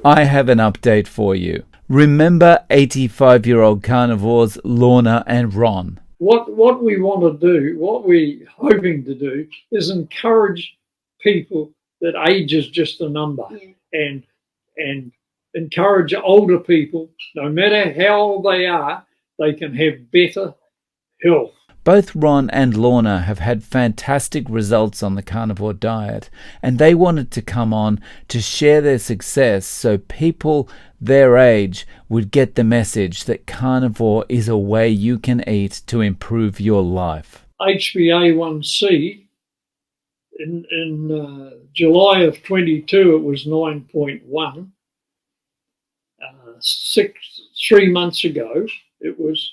I have an update for you. Remember 85-year-old carnivores Lorna and Ron? What we want to do, what we're hoping to do, is encourage people that age is just a number, and encourage older people, no matter how old they are, they can have better health. Both Ron and Lorna have had fantastic results on the carnivore diet, and they wanted to come on to share their success so people their age would get the message that carnivore is a way you can eat to improve your life. HbA1c in July of 22 it was 9.1. 3 months ago it was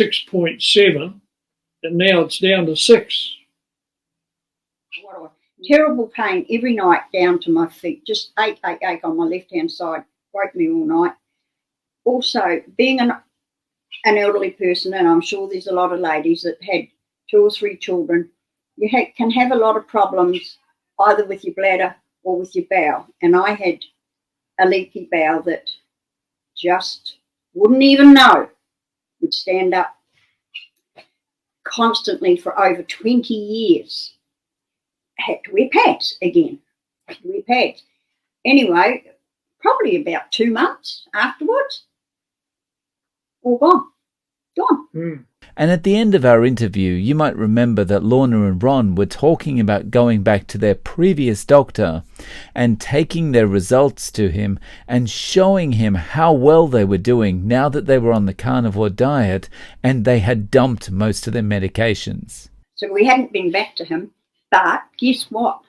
6.7. And now it's down to 6. Terrible pain every night down to my feet. Just ache on my left-hand side. Woke me all night. Also, being an elderly person, and I'm sure there's a lot of ladies that had 2 or 3 children, you can have a lot of problems either with your bladder or with your bowel. And I had a leaky bowel that just wouldn't even know, would stand up constantly for over 20 years. Had to wear pads again. Anyway, probably about 2 months afterwards, all gone. And at the end of our interview, you might remember that Lorna and Ron were talking about going back to their previous doctor and taking their results to him and showing him how well they were doing now that they were on the carnivore diet and they had dumped most of their medications. So we hadn't been back to him, but guess what?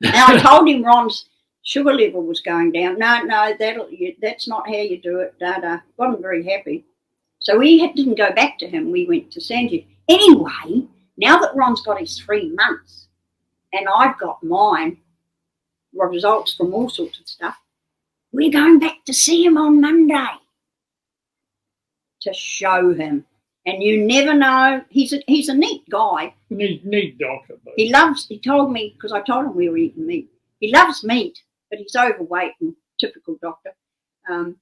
Now I told him Ron's sugar level was going down. No, that's not how you do it. Wasn't very happy. So we didn't go back to him. We went to Sanjay. Anyway, now that Ron's got his 3 months and I've got mine, results from all sorts of stuff, we're going back to see him on Monday to show him. And you never know. He's a neat guy. Neat doctor. But He told me, because I told him we were eating meat. He loves meat, but he's overweight and typical doctor.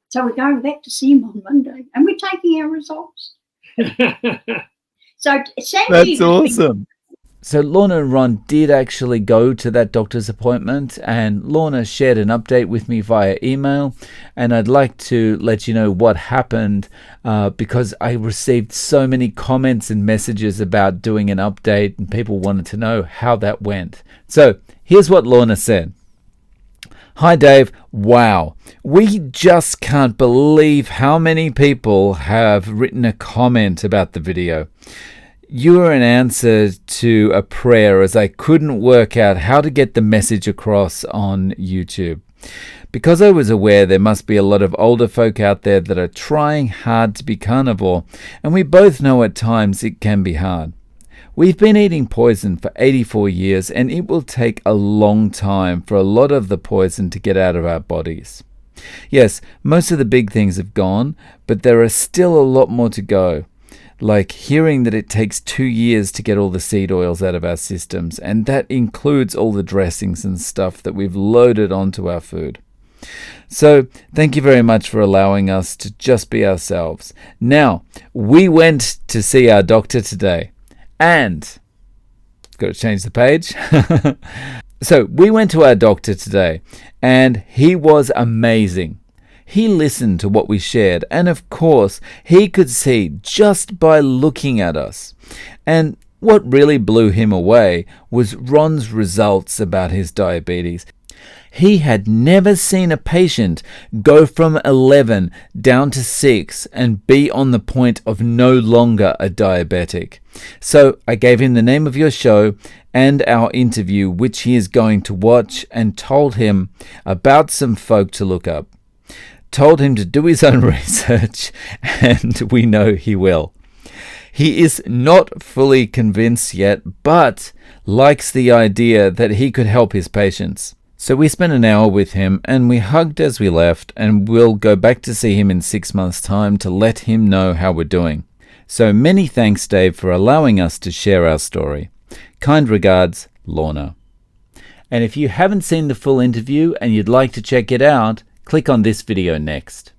So we're going back to see him on Monday, and we're taking our results. So that's awesome. So Lorna and Ron did actually go to that doctor's appointment, and Lorna shared an update with me via email, and I'd like to let you know what happened because I received so many comments and messages about doing an update, and people wanted to know how that went. So here's what Lorna said. Hi Dave, wow, we just can't believe how many people have written a comment about the video. You were an answer to a prayer as I couldn't work out how to get the message across on YouTube. Because I was aware there must be a lot of older folk out there that are trying hard to be carnivore, and we both know at times it can be hard. We've been eating poison for 84 years, and it will take a long time for a lot of the poison to get out of our bodies. Yes, most of the big things have gone, but there are still a lot more to go. Like hearing that it takes 2 years to get all the seed oils out of our systems, and that includes all the dressings and stuff that we've loaded onto our food. So, thank you very much for allowing us to just be ourselves. Now, we went to see our doctor today. And, got to change the page. So we went to our doctor today and he was amazing. He listened to what we shared and of course he could see just by looking at us. And what really blew him away was Ron's results about his diabetes. He had never seen a patient go from 11 down to 6 and be on the point of no longer a diabetic. So I gave him the name of your show and our interview, which he is going to watch, and told him about some folk to look up. Told him to do his own research, and we know he will. He is not fully convinced yet, but likes the idea that he could help his patients. So we spent an hour with him and we hugged as we left, and we'll go back to see him in 6 months' time to let him know how we're doing. So many thanks, Dave, for allowing us to share our story. Kind regards, Lorna. And if you haven't seen the full interview and you'd like to check it out, Click on this video next.